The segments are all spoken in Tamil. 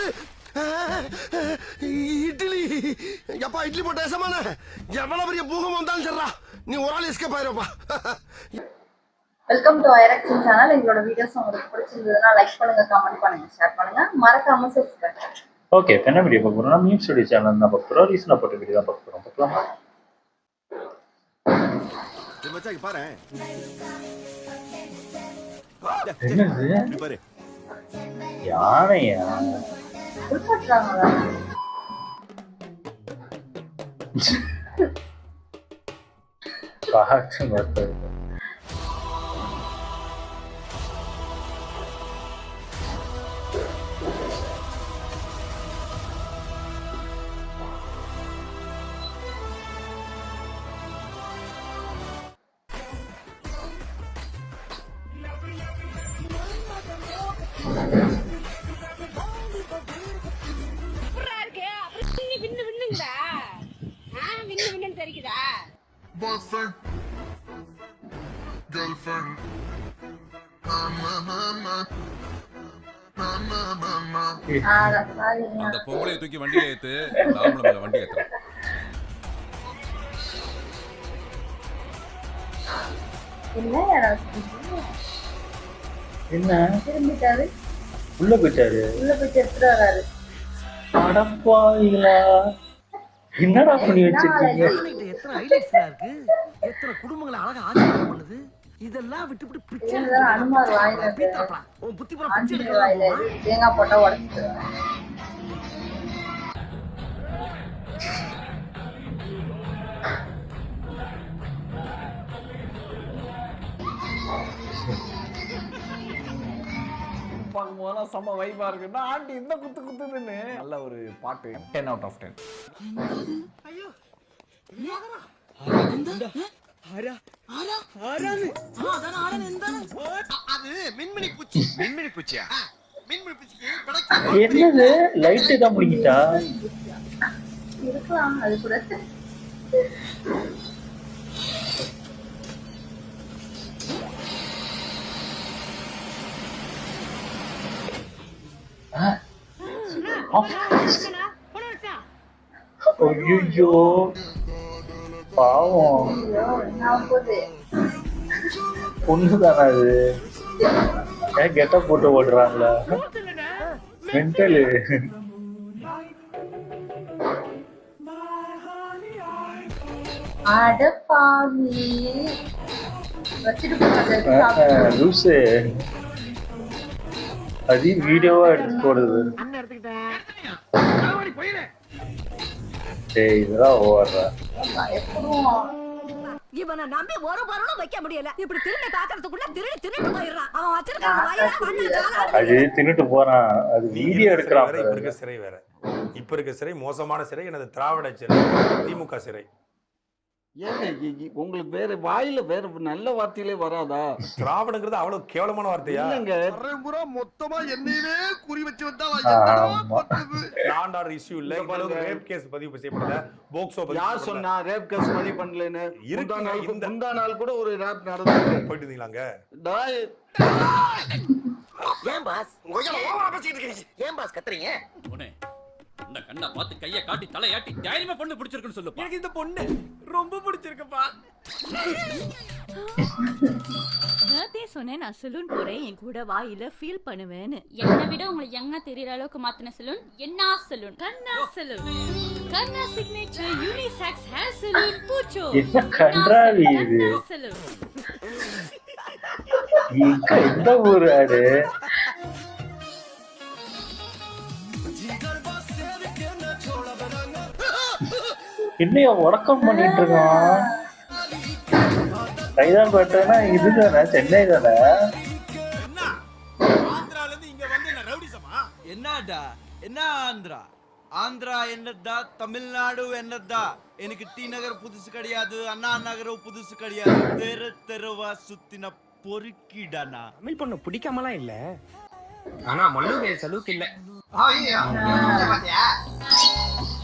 என்னது இட்லி? எப்பா இட்லி போட்ட ஏசமான எவ்வளவு பெரிய பூகம் வந்தாலும் சரிடா, நீ ஒரு ஆள் எஸ்கேப் ஆயிருப்பா. வெல்கம் டு ஐரக்ஷன் சேனல். எங்களோட வீடியோஸ் உங்களுக்கு பிடிச்சிருந்ததுன்னா லைக் பண்ணுங்க, கமெண்ட் பண்ணுங்க, ஷேர் பண்ணுங்க, மறக்காம சப்ஸ்கிரைப். ஓகே, என்ன வீடியோ பார்க்க போறோம்? மீம் ஸ்டுடியோ சேனல் தான் பார்க்க போறோம். ரீசனா போட்ட வீடியோ தான் பார்க்க போறோம். பார்க்கலாமா? மச்சான் பாரு, என்னது பாரு யானையா? உள்பற்றாங்களா? பாட்டு பார்த்தது boyfriend, girlfriend, அந்த பொம்பளையை தூக்கி வண்டியில ஏத்து, நாமளும் மேல வண்டி ஏத்துறோம். என்ன திரும்பிட்டாரு, உள்ள போயிட்டாரு. உள்ள போய் எடுத்துட்டு வராரு. அடப்பாவிகளா, என்னடா பண்ணி வச்சிருக்கீங்க? எத்தனை ஹைலைட்ஸ்லாம் இருக்கு, எத்தனை குடும்பங்களை அழகா ஆசீர்வாதம் பண்ணுது. இதெல்லாம் விட்டுவிட்டு பிச்சை அனுமார் வாயில உன் புத்தி பூரா பிச்சை ஆஞ்சநேயர் வாயில தேங்காய் போட்டா உடச்சிட்டு பார்க்கும்போதெல்லாம் செம்ம வைபா இருக்குன்னா ஆண்டி இந்த குத்து குத்துதுன்னு நல்ல ஒரு பாட்டு. 10 out of 10. என்னது லைட் தான் முடிக்கிட்டா? இருக்கலாம் அது கூட. ஐயோ பாவம், பொண்ணுதானா அது? ஏன் கெட்ட போட்டு ஓடுறாங்களா? மென்டலு. அடப்பாவி வச்சிட்டு போறாரு லூசு. அது வீடியோவா எடுத்து போடுது. டேய் இதெல்லாம் ஓடுறா. இவனை நம்பி ஒரு பொருளும் வைக்க முடியல. இப்படி திரும்பி பாக்குறதுக்குள்ள திருட்டு போயிடுறான். அவன் வச்சிருக்கான். அது தின்னுட்டு போறான். அது வீடியோ எடுக்கிறான். இப்ப இருக்க சிறை வேற. இப்ப இருக்க சிறை மோசமான சிறை. எனது திராவிட சிறை, திமுக சிறை. ஏங்க உங்களுக்கு வேற வாயில வேற நல்ல வார்த்தையிலே வராதா? திராவிடங்கிறது அவ்வளவு கேவலமான வார்த்தையா? இல்லங்க, மொத்தமா என்னையவே குறி வச்சு வந்தா லாண்ட் ஆர்டர் இஷ்யூ இல்ல. இவ்வளவு ரேப் கேஸ் பதிவு செய்யப்படல. போக்சோ பதிவு யார் சொன்னா ரேப் கேஸ் பதிவு பண்ணலன்னு? இருக்குங்க. இந்த நாள் கூட ஒரு ரேப் நடந்து போயிட்டு இருந்தீங்களாங்க? ஏன் பாஸ் ஓவரா பேசிட்டு இருக்கீங்க? ஏன் பாஸ் கத்துறீங்க? இந்த கண்ணை பார்த்து கையை காட்டி தலையாட்டி தைரியமா பொண்ணு பிடிச்சிருக்குன்னு சொல்லுப்பா. எனக்கு இந்த பொண்ணு ரொம்ப பிடிச்சிருக்குப்பா. நேத்தே சொன்னேன் நான் சலூன் போறேன், என் கூட வாயில ஃபீல் பண்ணுவேன்னு. என்னை விட உங்களுக்கு யங்கா தெரியற அளவுக்கு மாத்தின சலூன் என்ன சலூன்? கண்ணா சலூன். கண்ணா சிக்னேச்சர் யூனிசெக்ஸ் ஹேர் சலூன் பூச்சோ. என்ன கன்றாவி இது? சலூன். இந்த ஊரு அது? இன்னைய உடக்கம் பண்ணிட்டு இருக்கான். கைதான் பட்டனா இதுதானே? சென்னை தானே? ஆந்திரால இருந்து இங்க வந்து என்ன ரவுடிசமா? என்னடா என்ன ஆந்திரா? ஆந்திரா என்னதா, தமிழ்நாடு என்னதா? எனக்கு டி நகர் புதுசு கிடையாது, அண்ணா நகரம் புதுசு கிடையாது. தெருவா சுத்தின பொறுக்கிடானா. தமிழ் பொண்ணு பிடிக்காமலாம் இல்ல, ஆனா மல்லுகை சலுக்கு இல்ல.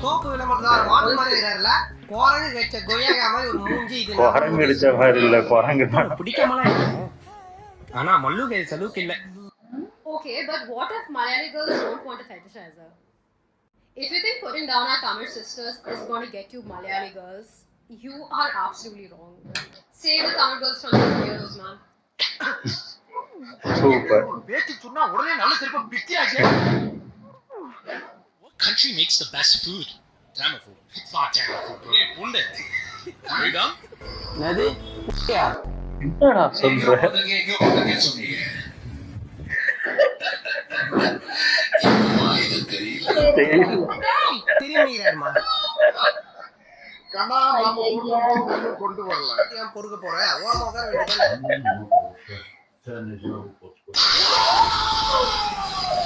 தோப்பு விளம்பரத்தார் வாட்டு மாதிரி இருக்காருல்ல, குரங்கு கச்ச கொய்யாக்கா மாதிரி ஒரு மூஞ்சி. இது குரங்கு அடிச்ச மாதிரி இல்ல, குரங்கு தான். பிடிக்காமலாம் இல்ல, ஆனா மல்லுகை சலுக்கு இல்ல. Okay, but what if Malayali girls don't want a fetishizer? If you think putting down our Tamil sisters is going to get you Malayali girls, you are absolutely wrong. Save the Tamil girls from these weirdos, man. Super. What country makes the best food? Tamil food. It's not Tamil food. Unde. Are you done? என்னடா சொல்ற? திரும்பிடுறாருமா கொண்டு வரல ஏன் பொறுக்க போறேன் ஓரமா உட்கார வேண்டியது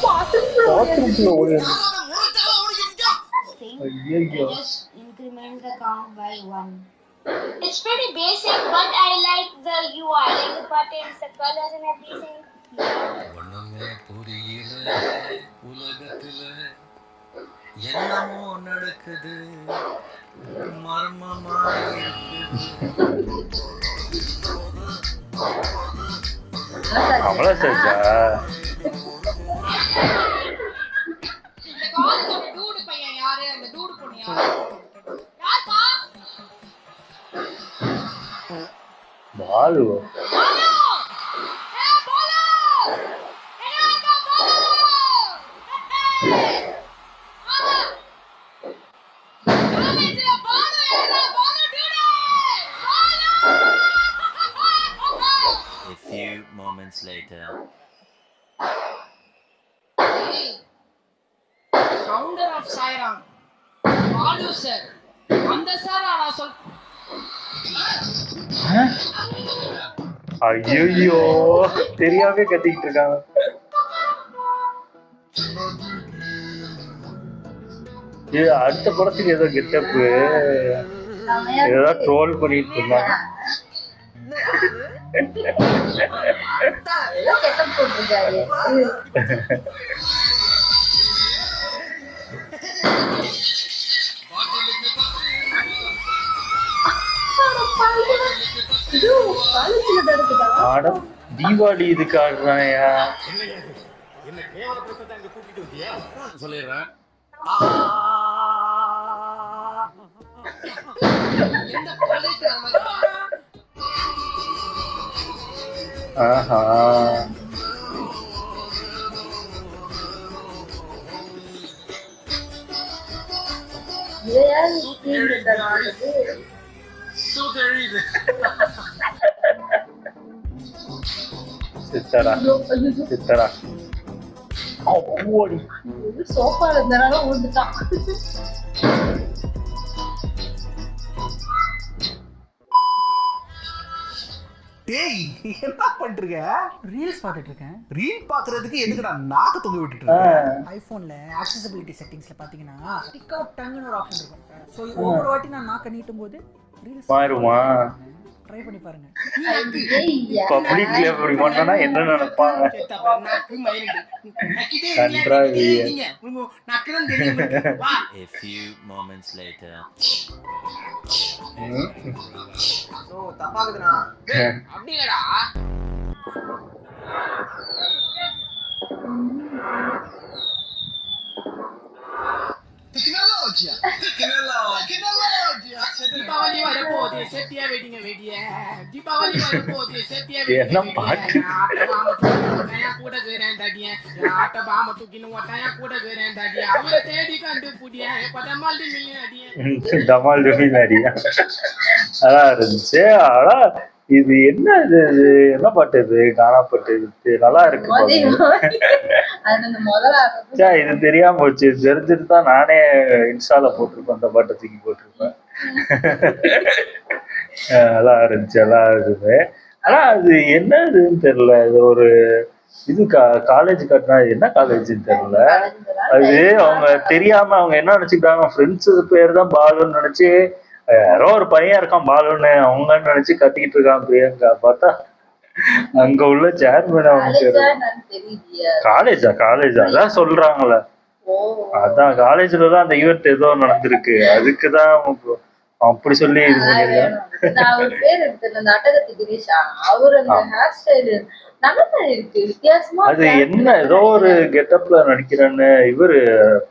பாத்ரூம்ல ஓடி. ஐயோ. Increment the count by 1. It's pretty basic, but I like the UI, like the buttons, the colors and everything. ஒண்ணுமே புரியல உலகத்துல என்னமோ நடக்குது மர்மமா அவ்வளோ செஞ்சா இந்த காலேஜோட டூடு பையன் யாரு அந்த டூடு பொண்ணு யாரு யாருப்பா பாலு. பாலு ஏ பாலு என்னடா பாலு காலேஜ்ல பாலு என்னடா பாலு டூடு Balu. A few moments later. Founder of Sairam, Balu sir. அந்த சார் நான் சொல். ஐயோ தெரியாம கத்திக்கிட்டு இருக்காங்க. இது அடுத்த படத்துக்கு ஏதோ கெட்டப்பு ஏதோ ட்ரோல் பண்ணிட்டு இருந்தாங்க. கெட்டப் போட்டிருக்காரு. ஆடம் தீபாவளி இதுக்கு ஆடுறாயா? சொல்லிடுறேன். எந்த காலேஜ் ஆஹா சித்தரா சித்தரா ஓடி சோஃபா இருந்தனால ஊந்துட்டான். டேய் என்ன பண்றீங்க? ரீல்ஸ் பார்த்துட்டு இருக்கேன். ரீல் பாக்குறதுக்கு எதுக்குடா நாக்க தொங்க விட்டுட்டு இருக்க? ஐபோன்ல ஆக்சஸபிலிட்டி செட்டிங்ஸ்ல பாத்தீங்கன்னா ஸ்டிக் அவுட் டங்னு ஒரு ஆப்ஷன் இருக்கும். சோ ஒவ்வொரு வாட்டி நான் நாக்க நீட்டும் போது ரீல்ஸ் மாறுமா? ட்ரை பண்ணி பாருங்க. பப்ளிக்ல அப்படி பண்ணா என்ன நினைப்பாங்க? A few moments later. ஓ தப்பாகுதுடா. அப்படி இல்லடா. Tecnologia. தீபாவளி வரப்போகுது செட்டியா வெயிட்டிங்க வெடிய. தீபாவளி வரப்போகுது செட்டியா என்ன பாட்டு? கூட கேரண்டாடிய ஆட்ட பாம தூக்கினு ஓட்டாயா கூட கேரண்டாடிய அவரை தேடி கண்டு புடிய பதமால் மில்லியன் டமால் டொமினாரியா அதான் இருந்துச்சு. ஆனா இது என்ன இது என்ன பாட்டு இது காணாப்பட்டு நல்லா இருக்கு. இது தெரியாம போச்சு. தெரிஞ்சுட்டு தான் நானே இன்ஸ்டால போட்டிருப்பேன். அந்த பாட்டை தூக்கி போட்டிருப்பேன். நல்லா இருந்துச்சு நல்லா இருக்குது. ஆனா அது என்ன இதுன்னு தெரியல. இது ஒரு இது காலேஜ் கட்டினா என்ன காலேஜ்ன்னு தெரியல. அது அவங்க தெரியாம அவங்க என்ன நினைச்சுக்கிட்டாங்க, ஃப்ரெண்ட்ஸ் பேர் தான் பாலுன்னு நினைச்சு யாரோ ஒரு பையன் இருக்கான் பாலுன்னு அவங்க நினைச்சு கத்திக்கிட்டு இருக்கான் பிரியங்கா. பார்த்தா அங்க உள்ள சேர்மேன் அவங்க காலேஜா அதான் சொல்றாங்களே. அதான் காலேஜ்ல தான் அந்த ஈவெண்ட் ஏதோ நடந்திருக்கு. அதுக்குதான் அப்படி சொல்லி இது பண்ணிருக்காங்க. நல்லா இருக்கு, வித்தியாசமா அது என்ன ஏதோ ஒரு கெட்டப்ல நடிக்கிறேன்னு இவரு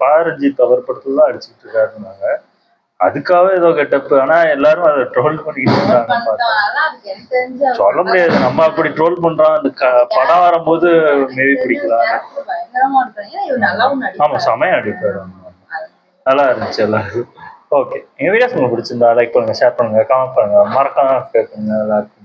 பாரஞ்சித் அவர் படத்துல தான் அடிச்சுட்டு இருக்காருன்னாங்க. அதுக்காக ஏதோ கெட்டப். ஆனா எல்லாரும் அதை ட்ரோல் பண்ணிக்கிட்டு இருக்காங்க. அதான் அதுக்கு எனக்கு தெரிஞ்ச சொல்ல முடியாது, நம்ம அப்படி ட்ரோல் பண்றோம். அந்த படம் வரும்போது மேபி பிடிக்கலாம். பயங்கரமா இருக்காங்க. ஏன்னா இவர் நல்லாவும் ஆமா, நடிப்பாரு. செமையா அடிப்பாரு. நல்லா இருந்துச்சு எல்லாரும். ஓகே, எங்க வீடியோஸ் உங்களுக்கு பிடிச்சிருந்தா லைக் பண்ணுங்க, ஷேர் பண்ணுங்க, கமெண்ட் பண்ணுங்க, மறக்காம கேட்குங்க எல்லாருக்கும்.